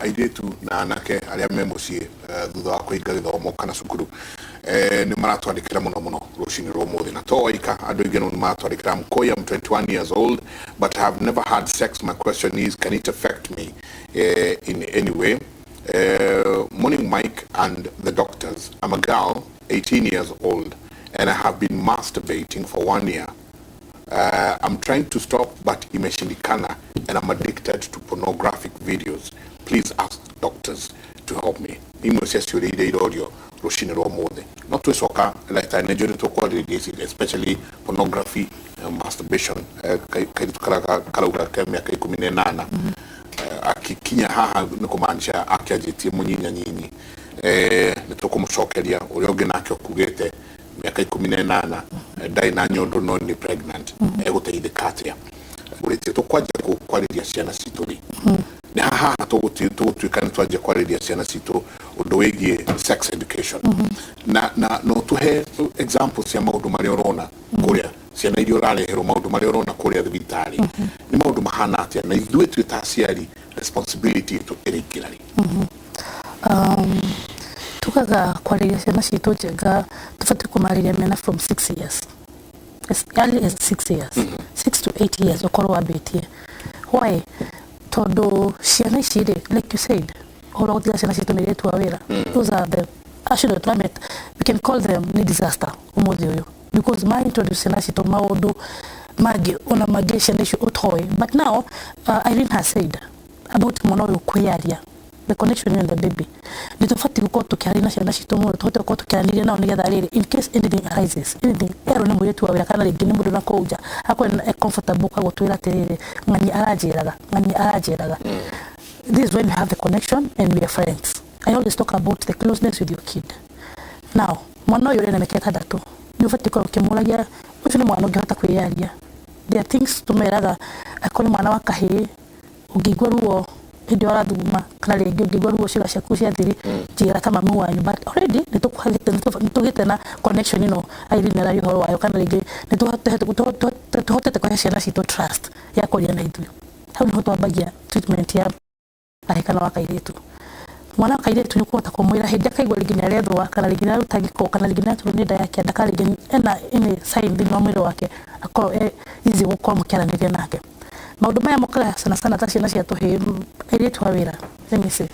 aidetu na anake aria me mucii thutha wa kuhinga githomo kana cukuru ni maratwandikira muno rucini rwa muthi na to oika andu ingi no maratwandikira mkoi. I'm 21 years old but I have never had sex. My question is, can it affect me in any way? Morning Mike and the doctors. I'm a girl, 18 years old, and I have been masturbating for 1 year. I'm trying to stop but imeshindikana, and I'm addicted to pornographic videos. Please ask doctors to help me. Audio rushini rwa muthi not to soka like I need to call it, especially pornography and masturbation. Kai tukaraga kalaura kemia kai 18 akikinya haha nikumanisha akiajitie munyinya nyinyi nitukumcokeria uria ungi nake okugete miaka 18 dai na nyondo no ni pregnant eguteithika atia urite tukwaje kwariria ciana cituri ni haha tugutuikana twaje kwariria ciana citu undu wigie sex education na no tuhe examples ya maundu maria urona kuria ciana irio rarehero maundu maria urona kuria thibitari ni maundu mahana atia na ithuĩ twĩ ta aciari responsibility to erikirari tukaga kwariria ciana citu njega tufati kumariria mena from 6 years as early as 6 years 6 to 8 years okorwo abetie why todo ciana icire like you said oro dia ciana citu nire tu awera those are the actually climate we can call them ni disaster umuthi uyu because my introduce ciana citu maundu magi ona magesha nisho utoi but now Irene has said about mwana uyu kwiaria the connection in the baby nitofati guko tukiarina ciana citu muno tote guko tukiarina nao nigetha riri in case anything arises anything ero ni muyetu awira kana ringi ni mundu na kuja akwa comfortable kwa gutwira tiriri ngani arajiraga this is when we have the connection and we are friends. I always talk about the closeness with your kid. Now mwana uyu rena meketa datu nifati kwa ukimuragia ucio ni mwana ungihota kwiyaria there are things tumeraga akoni mwana wa kahiri ungigwa ruo hindi warathuma kana ringi ungigwa ruo ciira ciaku cia thiri njira ta mami wanyu but already nitugite na connection ino Irene na uhoro wayo kana ringi nituhotete kwa ciana citu trust ya kuria na ithuĩ hau niho twambagia treatment ya ahikana wa kairitu mwana wa kairitu ni kuhota kumwira hindi akaigua ringi nĩarethũa kana ringi nĩarutagĩko kana ringi nĩaturwo nĩ nda yake ndaka ringi ena any sign thĩinĩ wa mwĩrĩ wake akorwo easy gũkorwo mũkĩaranĩria nake maundu maya mukara sana ta ciana cia tuhi airitu awira semese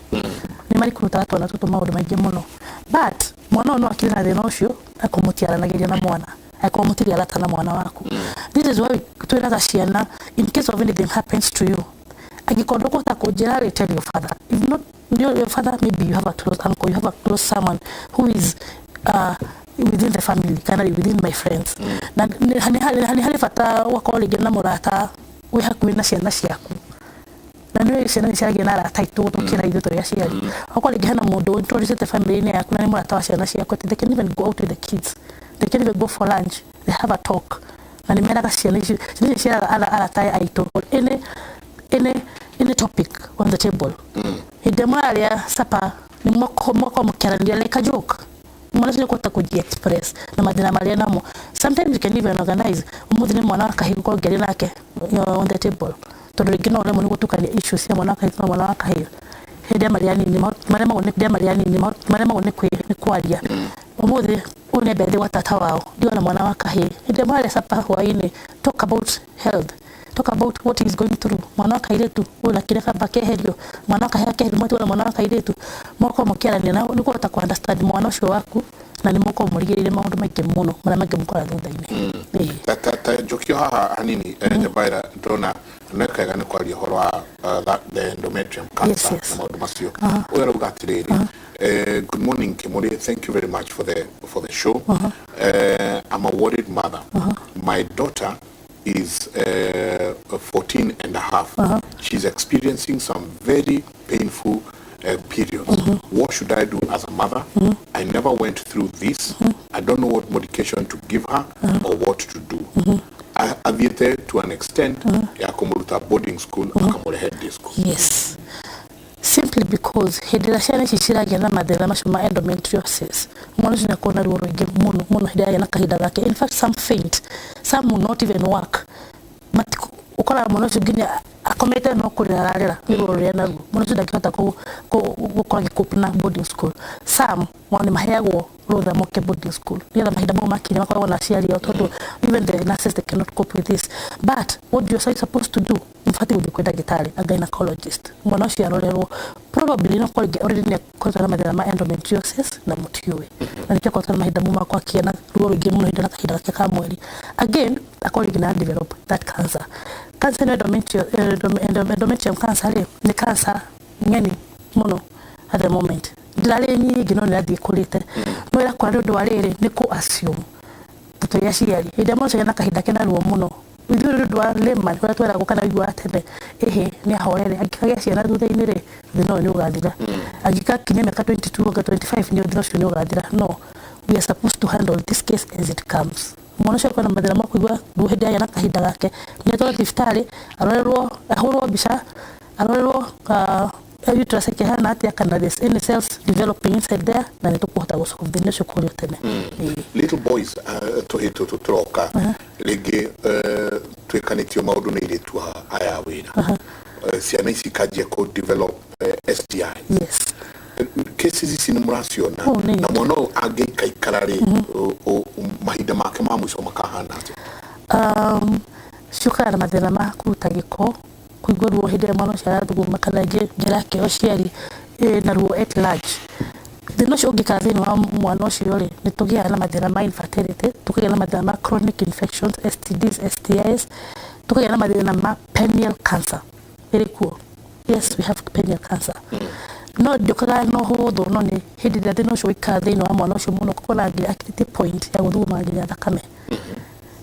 ni mari kuruta twana tutu maundu maingi muno but mwana no akiri na thina ucio akomutiaranagiria na mwana akomutiria alata na mwana waku this is why twiraga ciana in case of anything happens to you agikondo kota kujira tell your father if not your father maybe you have a close uncle you have a close someone who is within the family kana within my friends na hani fata wakolege na murata we hakuwi na ciana ciaku na niwe ciana niciagia na arata itu tukira ithu turi aciari akolege hana mundu introduce the family ne yaku na ni murata wa ciana ciaku they can even go out with the kids, they can even go for lunch, they have a talk na ni mera ciana ciana arata aitu any topic on the table hidemaria sapa ni moko mukirania like a joke mwana sile kwata kuji express na madina maria namo sometimes you can even organize umuthi ni mwana wakahiru kwa gari nake on the table todo rigino ole muni gutukania issues ya mwana wakahiru mwana wakahiru hede mariani ni marema one de mariani ni marema one ni kwaria umuthi une bethe watata wao ndio na mwana wakahiru hede maria sapa hwaini talk about health, talk about what he is going through mwana wakairetu ula kireka bakeherio mwana wakaheke mtu wala mwana wakairetu moko mukiarania na niko ta understand mwana ucio waku na ni moko murigirire maundu maingi muno mara maingi mukora thutha-ini ta jokio haha hanini Jabaira ndona nekaga ni kwaria horo wa the endometrium cancer na maundu macio uyo rauga atiriri good morning Kimori, thank you very much for the show. I'm a worried mother. My daughter is 14 and a half. She's experiencing some very painful periods. What should I do as a mother? I never went through this. I don't know what medication to give her or what to do. I aviated to an extent ya boarding school head day school. Yes. Simply because hidira ciana ciciragia na mathira macio ma endometriosis mwana ucio akona ruo rwingi muno hidira na kahinda gake. In fact some faint, some will not even work, but ukora mwana ucio nginya akomete no kurararira iguru ria naru muno ndakihota gukora gikupna boarding school some wani maheagwo rutha moke boarding school nira mahinda mo makine makoragwo na ciari tondu even the nurses they cannot cope with this but what you are supposed to do mfati ujikwenda gitari a gynecologist mwana ucio arorerwo probably no kwa already ne kozana mathina ma endometriosis na mutiwe na nikyo kozana mahinda mo makwa kiana ruo rugi muno hinda na kahinda gake ka mweri again according to develop that cancer endometrium cancer ni cancer ngeni muno at the moment ndale nyingi no ndathi kurite no ira kwa ndu warire ni ku assume tuto ya ciari ida mo yana kahinda kena ruo muno ndu wa lema kwa twera gukana igwa tene ni ahorere agikagia ciana thutha-ini ri thino ni ugathira agika kinya miaka 22 ga 25 ni thino ni ugathira no we are supposed to handle this case as it comes mwana shaka na mathina ma kuigwa ruhende yana kahinda gake ni twa thiftari arorerwo ahurwo bica arorerwo uterus yake hana atia kana this any cells developing inside there na nitukuhota gusolve the issue kuri tene little boys to troka lege twekanitio maundu ni iritu aya wira ciana ici kanjia ko develop STI yes cases ici ni muraciona na mwana agika ikarari mahinda make ma mwico makahana shukara mathina ma kuruta giko kuigwa ruo hindi ya mwana ucio arathuguma kana njira yake ya uciari na ruo at large thina ucio ungikara thiini wa mwana ucio ri ni tugia na mathina ma infertility tugia na mathina ma chronic infections STDs STIs tugia na mathina ma perineal cancer irikuo yes we have perineal cancer no ndukaga no huthu no ni hindi ria thina ucio ikara thiini wa mwana ucio muno kuko na activity point ya guthuguma nginya thakame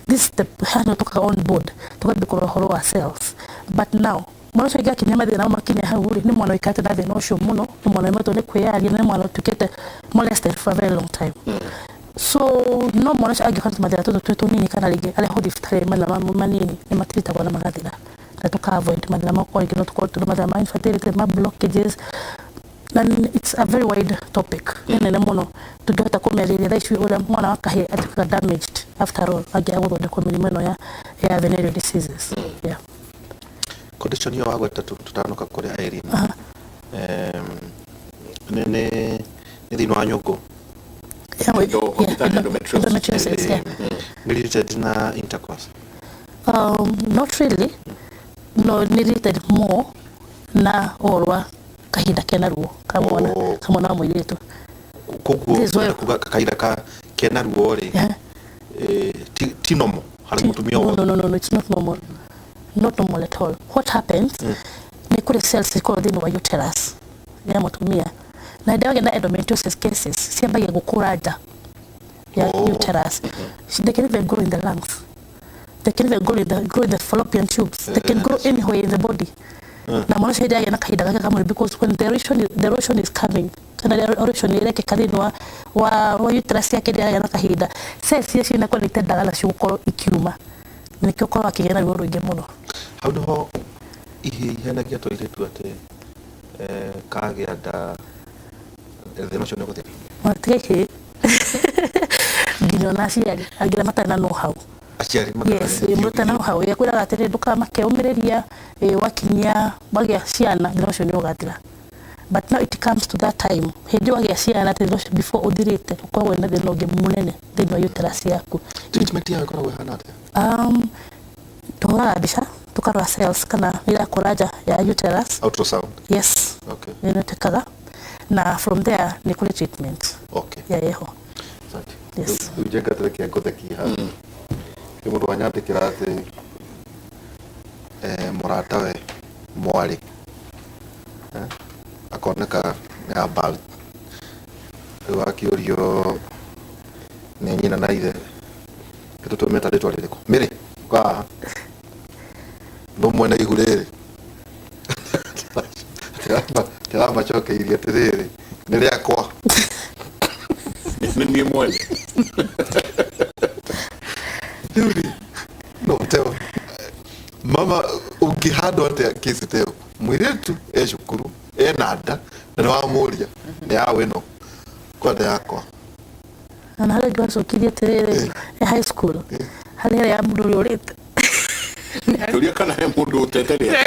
this is the hano toka on board toka bikoro horo wa cells but now mwana ucio kinya mathina na makinya hahuri ni mwana ikate na thina ucio muno ni mwana imato ni kweyari ni mwana tukete molested for a very long time so no mwana ucio agikanta mathina tutu nini kana rigi ale hodi fitare mana manini ni matrita kwa na magathira na toka avoid mathina makwa igino tuko mathina ma infertility ma blockages and it's a very wide topic nene muno tungihota kumereria thaici ura mwana wakahe atuka damaged after all agia guthondekwo mirimo ino ya venereal diseases yeah condition hiyo wagweta tutanoka kuri Irene nene thina wa nyongo endometriosis related na intercourse not really no related more na orwa kahinda kena ruo kamwana mwiritu kuguo kahinda ka kena ruo ri ti normal hari mutumia no it's not normal at all what happens ni kuri cells iko thini wa uterus ya mutumia na ndawa na endometriosis cases siambaye gukura nda ya uterus they can even grow in the lungs they can even grow in the fallopian tubes they can grow anywhere in the body na mwana shida yana kahinda gake kama because when the erosion is coming kana erosion ile ke kadini wa uterus yake ndio yana kahinda cells hizo inakuwa ni tendagala shuko ikiuma nikyo kwa kigena ruo ruingi muno how do ihenagia to ile tu ate kagia da thina cio niguthira mateke ngino na ciari agira matana no how aciari yes mutana no how yakwira atire nduka make umiriria wakinya bagia ciana thina cio ni ugatira but now it comes to that time hindi wagia ciana thina cio before uthirite ukorwo na thina ungi munene thini wa uterus yaku treatment ya ikoragwo ihana atia tuhora bica tukarwa cells kana ila kuraja ya uterus ultrasound yes okay inatekaga na from there ni kule treatment okay ya yeho asante yes ujenga treki ya kotheki ha kimundu wanyate kirate muratawe mwari akoneka ya bal wakiurio ni nyina na ithe kitutumeta ritwa ririko miri kwa ndo mwena ihurere kiramba choke iria tiriri ni riakwa ni mwene no teo mama ukihando ate kisi teo mwiretu eshukuru enada na wamuria ni awe no kwa yako ana hale gwa so kidia tere high school hale ya mduri orite tulia kana he mundu uteteria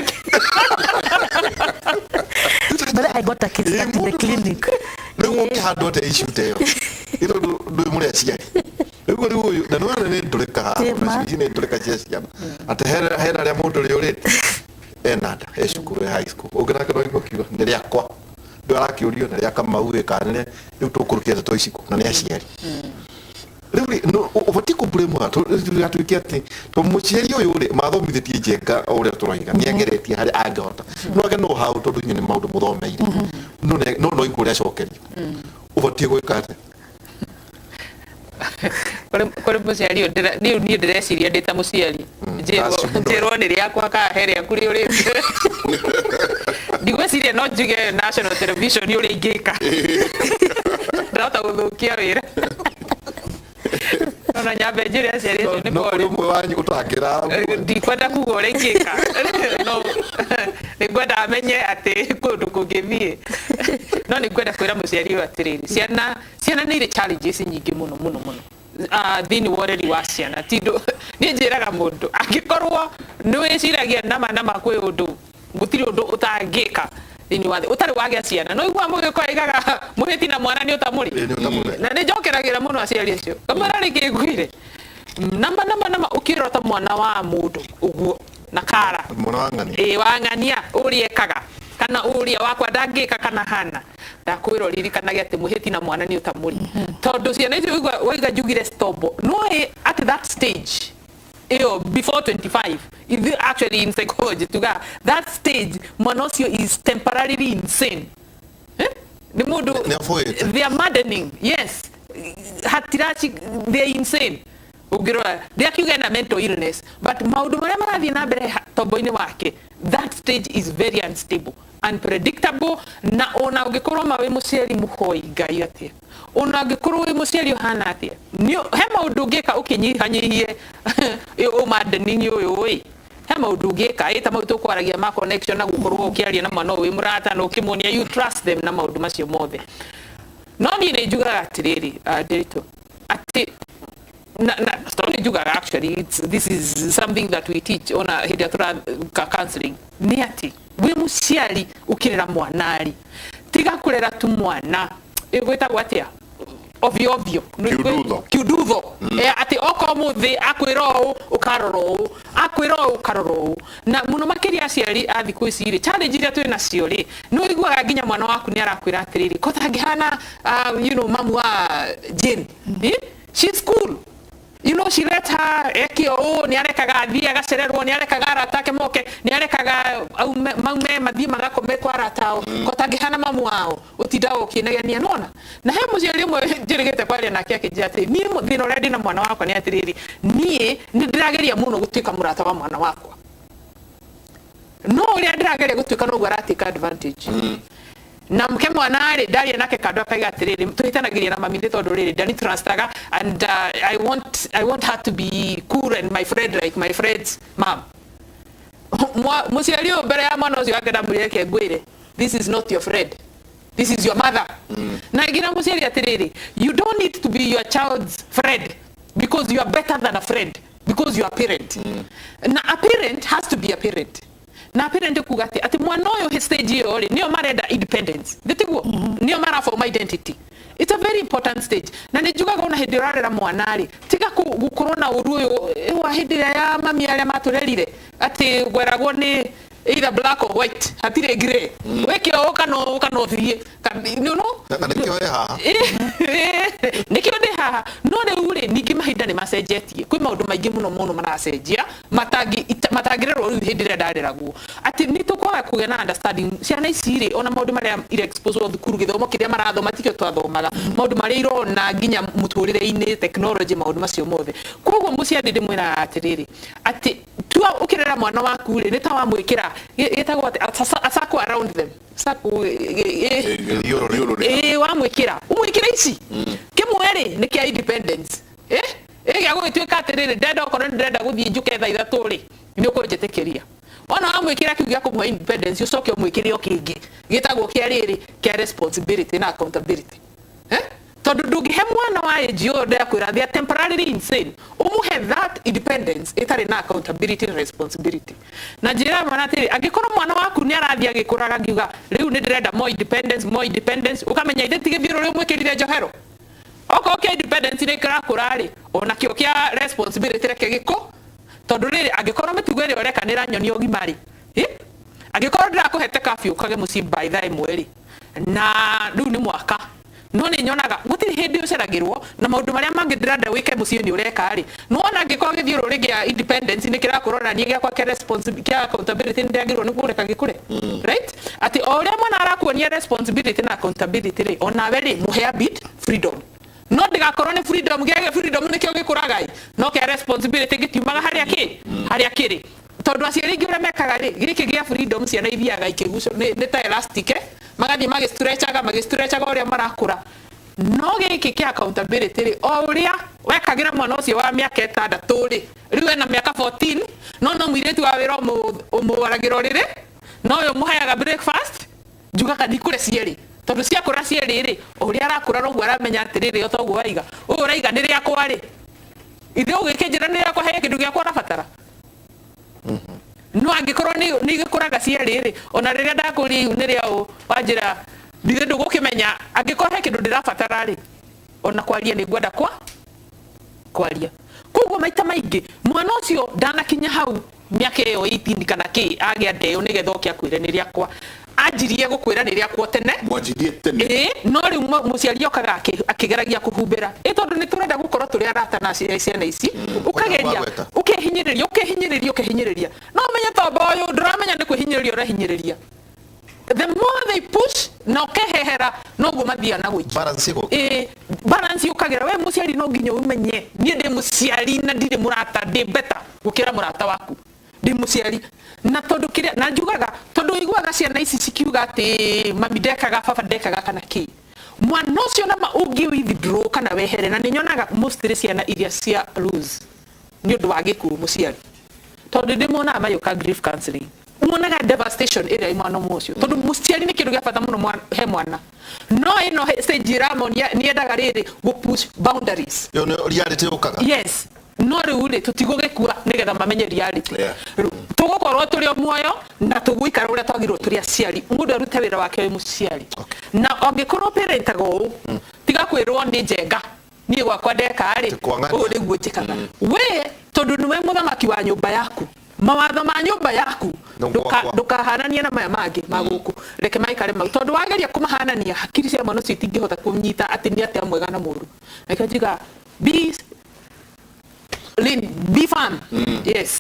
but I got a kid at the clinic no ukihando te issue teo ilo ndo mure aciari ego ri uyu na no ne ndureka na cine ndureka cia ate hera ria mundu ri uri enada eshukuru high school ogana kana iko kiwa ndiri akwa ndo arakiurio na ria kama uwe kanene ri tukurukia to iciku na ne aciari riu no ubati ku blame to atuikia ati to muciari uyu ri mathomithitie jenga uria turaiga ni ageretie hari angehota no age no how to nyine maundu muthomeire no ikuria cokerio ubati gwika ati kore muciari ni ndireciria ndita muciari njirwo ni riakwa ka here akuri uri ndigweciria no njuge national television uri ingika ndata guthukia wira ona nyambe njire aciari ni bori mwe wanyu utangira ndikwenda kuga uri ingika no ningwenda amenye ati kundu kungithie no ningwenda kwira muciari atiriri ciana ni iri challenges nyingi muno thini woreri wa ciana tindo ni njiraga mundu angikorwo ni wiciragia nama kwi undu gutiri undu utangika thini wa utari wagia ciana no igwa mugikoigaga muheti na mwana ni utamuri na ni njokeragira muno aciari acio kamara rikiguire namba ukirota mwana wa mundu uguo na kara mwana wangania wangania uriekaga kana uria wakwa ndangika kana hana ndakwiro ririkanagia ati muheti na mwana ni utamuri tondu ciana icio waiga njugire stobo no at that stage before 25 if actually in psychology that stage mwana ucio is temporarily insane ni mundu they are maddening yes hatirachi they are insane ugirora they are na mental illness but maundu maria marathie na mbere tombo-ini wake that stage is very unstable unpredictable na ona ungikorwo mawe muciari muhoi ngai atia ona ungikorwo we muciari hana atia he maundu ngika ukinyihanyihie maddening uyu he maundu ngika ita maundu kwaragia ma connection na gukorwo ukiaria na mwana we murata na ukimunia you trust them na maundu macio mothe no ni ne juga atiriri Derito ati story juga actually this is something that we teach on a hediatura counseling ni ati we muciari ukirera mwanari tiga kurera tu mwana igwita gwatia ovyo kiudutho ati okomuthi akwiro ukaroro na muno makiria aciari athi kwiciri challenge iria twi nacio ri no igwaga nginya mwana waku ni arakwira atiriri kotangihana mamu wa Jane she's cool she let her ekio ni arekaga athie agacererwo ni arekaga aratake moke ni arekaga maume mathie magakome kwa aratao kotangihana mamu wao utindao kinegania nona na he muciari mwe njirigite kwaria nake akijia ati ni thina uria ndina mwana wakwa ni atiriri ni ndirageria muno gutuika murata wa mwana wakwa no uria ndirageria gutuika no gwaratika advantage na mke mwana ri daria nake kando akaiga atiriri tuhitanagiria na mami tondu riri ndani transtaga and I want her to be cool and my friend like my friend's mom muciari mbere ya mwana ucio wake ndamureke ngwire this is not your friend, this is your mother. Na ngira muciari atiriri, you don't need to be your child's friend because you are better than a friend, because you are a parent. Na a parent has to be a parent. Na parent kugati ati mwana uyu stage yo ri niyo marenda independence nditiguo niyo mara form identity. It's a very important stage. Na nijugaga ona hindi urarera mwana ri tiga gukorwo na uru uyu wa hindi ya mami aria maturerire ati gweragwo ni either black or white hatire grey wekio ukano thie no nikio haha nikio de haha no de ure niki mahinda ni macenjetie kwi maundu maingi muno maracenjia matagirerwo riu hindi ria ndareragwo ati nitukwaga kugena understanding ciana ici ri ona maundu maria ire expose thukuru githomo kiria marathoma tikio twathomaga maundu maria irona nginya muturire-ini technology maundu macio mothe koguo muciari ndimwira atiriri ati tua ukirera mwana waku ri nitawa mwikira getagwo asaku around them saku wa mwikira umwikira ici kimweri ni kia independence ya gwituika atiriri ndenda okorwo ndenda guthie njuke tha ithatu ri ni ukunjitikiria wana wa mwikira kiugia kumwa independence ucoke umwikire okingi getagwo kia riri kia responsibility na accountability tondu ndungihe mwana wa age yothe akwira they are temporarily insane umuhe that independence itari na accountability and responsibility na njira mwana atiri angikorwo mwana waku ni arathia agikuraga ngiuga riu ni ndirenda more independence ukamenya ithe tigithiro ri mwikirire njohero okay independence ni kirakura ri ona kio kia responsibility reke giko tondu riri angikorwo mitugo iri orekanira nyoni ogimari angikorwo ndirakuhete kafyu ukage muci by thaa imwe na riu ni mwaka no ni nyonaga gutiri hindi uceragirwo na maundu maria mangi ndirenda wike muci ni ureka ri no ona ngikorwo githiro ri gia independence ni kirakurora ni gia kwa responsibility kia accountability ndiragirwo ni kureka gikure right ati oria mwana arakuonia responsibility na accountability ri ona we ri muhe a bit freedom no ndigakorwo ni freedom giage freedom ni kio gikuragai no kia responsibility gitiumaga haria kiri tondu aciari ingi uria mekaga ri giki gia freedom ciana ithiaga ikigucio ni ta elastic magathie magistretchaga uria marakura no giki kia accountability ri o uria wekagira mwana ucio wa miaka 6 ri riu ena miaka 14 no mwiritu wa wira umuwaragira riri no yo muhayaga breakfast njugaga ndikure cieri tondu cia kura cieri ri uria arakura rogu aramenya atiriri otogu waiga uraiga ni ria kwa ri ithe ugikinjira ni ria kwa he kindu gia kwa rabatara no angikorwo ni gikuraga cieri ri ona riria ndakuri ni ria wanjira ndithe ndugukimenya angikorwo he kindu ndirabatara ri ona kwaria ni ngwenda kwaria koguo maita maingi mwana ucio ndanakinya hau miaka iyo 18 kana ki agia ndeo nigetha okia kwire ni ria kwa anjirie gukwira ni ria kwa tene mwanjirie tene no riu muciari okaga akigeragia kuhumbira tondu ni turenda gukorwo turi arata na ciana ici ukageria ukihinyiriria no menya tombo uyu nduramenya ni kuhinyiriria urahinyiriria the more they push na ukehehera no gumathia na gwikia balance ukagira we muciari no nginya umenye nie ndi muciari na ndire murata ndi better gukira murata waku ndi muciari na tondu kiria na njugaga tondu iguaga ciana ici cikiuga ati mami ndekaga baba ndekaga kana ki mwana ucio na ungi withdraw kana wehere na ninyonaga mostly ciana iria cia lose ni undu wa gikuo muciari tondu ndimona amayuka grief counseling umunaga devastation area imwana mucio tondu muciari ni kindu gia bata muno he mwana no ino stage ramonia ni endaga riri go push boundaries yo no reality ukaga yes no riuri tutigugikura nigetha mamenye reality tugukorwo turi muoyo na tuguikara uria twagirwo turi aciari mundu arute wira wake muciari na angikorwo parent go tiga kwirwo ni njenga ni gwakwa ndeka ri uri gwitikaga we tondu niwe muthamaki wa nyumba yaku mawatho ma nyumba yaku ndukahanania na maya mangi maguku reke maikare mau tondu wageria kumahanania hakiri cia mwana ucio itingihota kunyita ati ni atia mwega na muru nikajiga be fun yes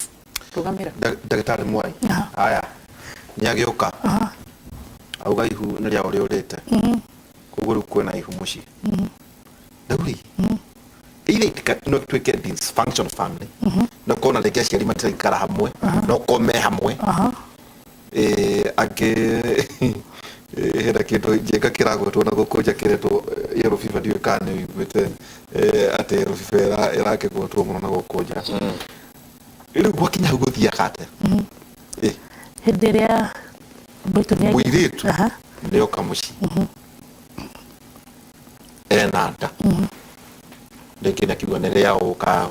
tugamira Daktari Mwai haya nyagiuka auga ihu ni ria uri urite kuguru kwena ihu muci dauri ile no tweke dysfunction family no kona leke ciari matikara hamwe no kome hamwe ake hera kindu njega kiragwetwo na gukuja kiretwo yellow fever ndio kane wite ate yellow fever irake gwetwo muno na gukuja ile gwakinya guthia kate henderia boitonia muiritu ndio kamuci enanda ndekina kiwa nere ya uka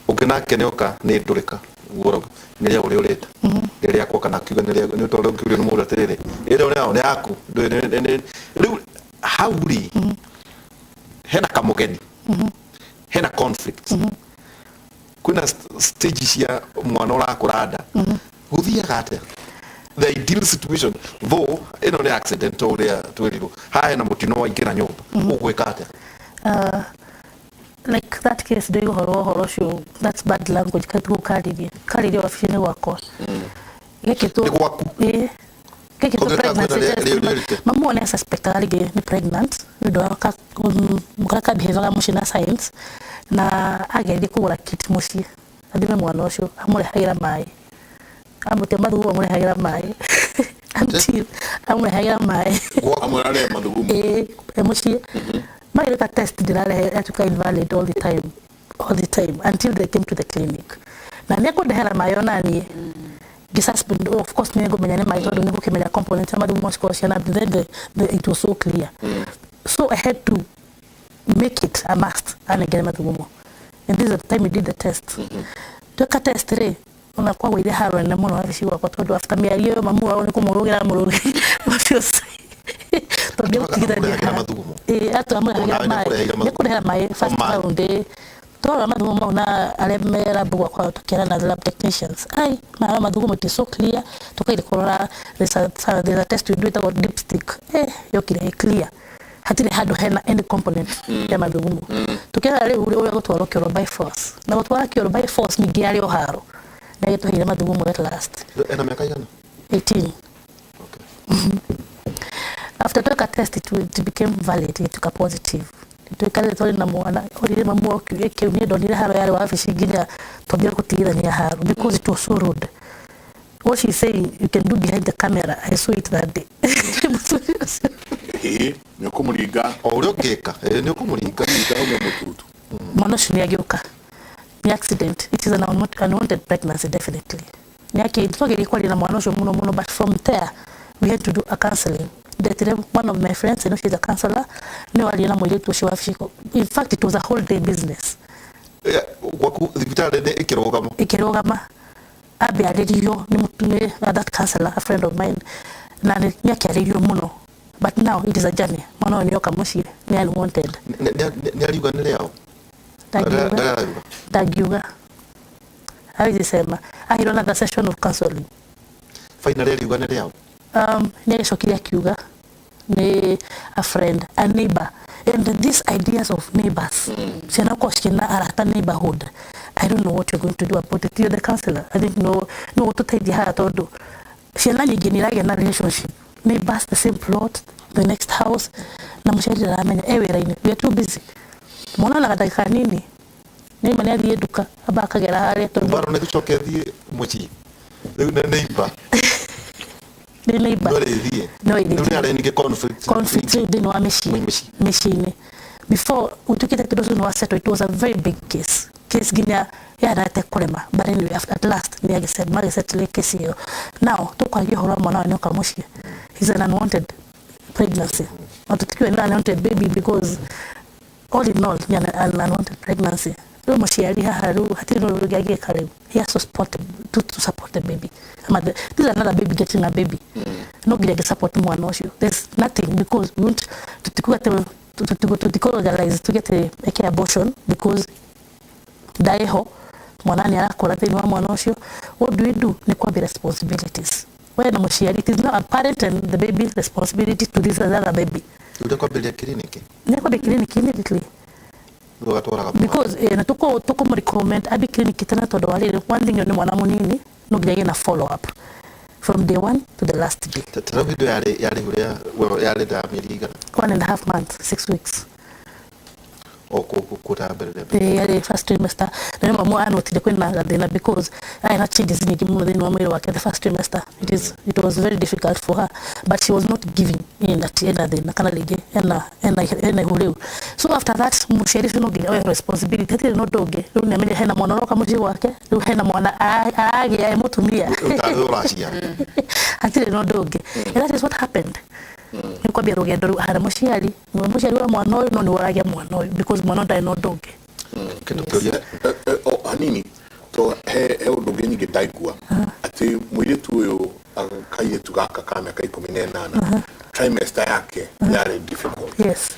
ukina kenyoka ni ndurika goro nere ya uri urita nere ya kwa kana kiwa nere ni tolo kiwa ni mura tere ile ona ne aku hauri hena kamugeni hena conflict kuna stages ya mwana ora kurada guthia gate the ideal situation though ino ni accident ore twiriro hae na mutino wa ingina nyumba ugwikate like that case do horo show that's bad language katu kariria wafishine wako gekitu gekitu pregnant mamu ne suspect alige ni pregnant ndo aka mukaka behavior mushina science na agende kugura kit mushi adime mwana ucio amure haira mai amute madhugu amure haira mai until amure haira mai amure madhugu mushi my test dirale to invalid all the time until they came to the clinic na neko dehera mayona ni gisasuspend of course nego menyane maitodo nego kemenya components amadu moscow and then it was so clear so I had to make it a must anegere mathugumo. And this is the time we did the test. Tweka test re unakuwa wile haro na muno abishiwa kwa tondu after miario mamu wao ni kumurugira mafio tondu tigithania atu amwe ni kurehera mai first round tora mathugumo na alemera bugwa kwa tukira na lab technicians ai mara mathugumo ti so clear tukaile kurora there's a test we do it about dipstick yokire clear hatire hado hena any component ya mathugumo tukira leo ule gutwaro kiro by force na gutwara kiro by force ni giari oharo na yetu hile mathugumo at last ena miaka igana 18. Okay. After took a test it became valid, it took positive. Tukale tole na mwana olile mamu okiweke unido ni haro yale wafishi ginya tobia kutigida ni haro because it was so rude. What she saying you can do behind the camera, I saw it that day. Nyokumuriga Orogeka nyokumuriga itaomya mututu mwana shuni agioka ni accident. It is an unwanted pregnancy definitely. Nyake itogeri kwa na mwana sho muno but from there we had to do a counseling. One of my friends, you know, she's a counselor. No, aliona mwetu she wafiko. In fact, it was a whole day business. Waku vitale ne ikirogama abi aliyo ni mutune that counselor, a friend of mine. Na ni aliyo muno. But now it is a journey. Mwana ni yoka mushi ni unwanted. Ni aliyo nile yao. Dagiuga. Hawezi sema. I don't have a session of counseling. Finally aliyo nile yao. Nyegeshokiria kiuga ni a friend, a neighbor, and these ideas of neighbors sina koshina arata neighborhood. I don't know what you're going to do about it. You're the counselor. I think no to take the heart or do sina nyinginirage na relationship neighbors, the same plot, the next house na mshahidi la amenya raini we are too busy mwana nakataka nini ni mani athie duka abakagera hare to baro ne kuchokethi muchi neighbor conflict within our machine. Before we took it to was settled, it was a very big case ginya ya rate kolema, but anyway at last we said mari settle case hiyo. Now toka hiyo hora mwana nyoka mushi he's an unwanted pregnancy, not tukiwa na unwanted baby because all in all ni an unwanted pregnancy. Mushi ali haru hatino rugage karibu he has to support the baby. This is another baby getting a baby. No get support mwana osho. There's nothing because we want to get a abortion because daeho mwana ni arakora thini wa mwana osho. What do we do? Ni kwa responsibilities. When mushi it is not a parent and the baby's responsibility to this other baby. Ule kwa beli kliniki. Ni kwa kliniki immediately. Because na tuko recommend abi clinic tena todo wale one thing ni mwana munini no gya na follow up from day 1 to the last day. Tara video yale huria yale da miliga 1.5 months 6 weeks the first trimester. Remember more anotile kwenda gadena because I had changes in the first trimester. It was very difficult for her, but she was not giving in at the end of the kana lege and huleu. So after that musherifu no gile responsibility hati no doge rune amenya hena mwana roka muji wake hena mwana age ya mutumia hati no doge, and that is what happened. Niko bia rugendo ru hara mushari wa mwana oyo no ni waragia mwana oyo because mwana ndai no doge anini to he udoge nyingi daigua ati mwiretu uyo akayetu gaka kama kai 18 trimester yake yari difficult. Yes.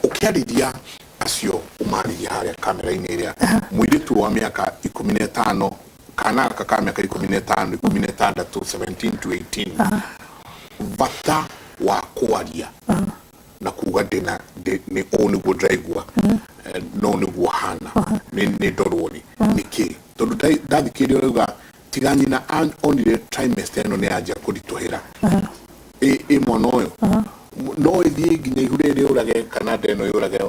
Ukiariria acio umari ya kamera iniria mwiretu wa miaka 15 kana kaka miaka 15 16 17 to 18 bata wa kuaria na kuga dena ni oni bodraigwa no ni buhana ni doroni niki tondu dathikiri uga tigani na only the trimester no ni aja kuditohera mwana oyo no ithie nginya ihurere urage kana deno yurage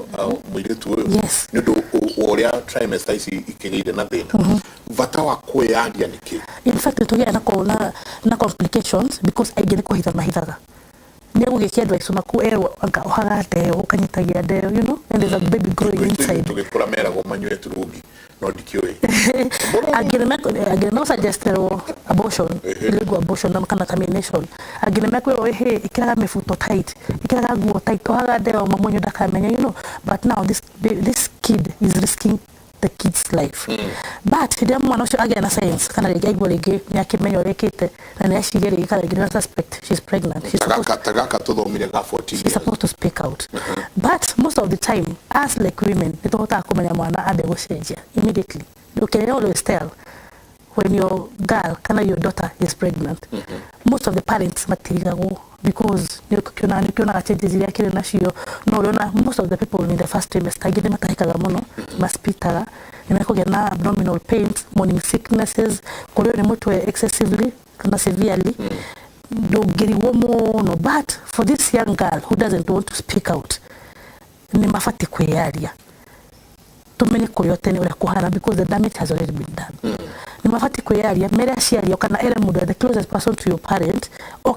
mwiretu uyo ndu oria trimester isi ikigeire na thina vata wa kuyaria niki. In fact tugia na complications because I get ko hitha mahithaga Never get advice on a cool hagate or kanitagia there, you know, and there's a baby growing inside. To get Puramera or Manuel to Rugi, not the Q. Again, no suggest abortion, illegal abortion, no kind of termination. Again, make way, hey, it can't be foot tight. It can't go tight to her there or Mamonyo Dakamenya, you know. But now this kid is risking the kid's life. But he didn't want to again a science. Can I get what he gave me? I can make your kid and as she get a suspect, she's pregnant. She's supposed to speak out. But most of the time, as like women, they don't talk immediately. You can always tell when your girl, your daughter is pregnant. Most of the parents because most of the people in the first trimester must be abdominal pains, morning sicknesses, excessively, severely. But for this young girl who doesn't want to speak out, because the damage has already been done. The closest person to your parent or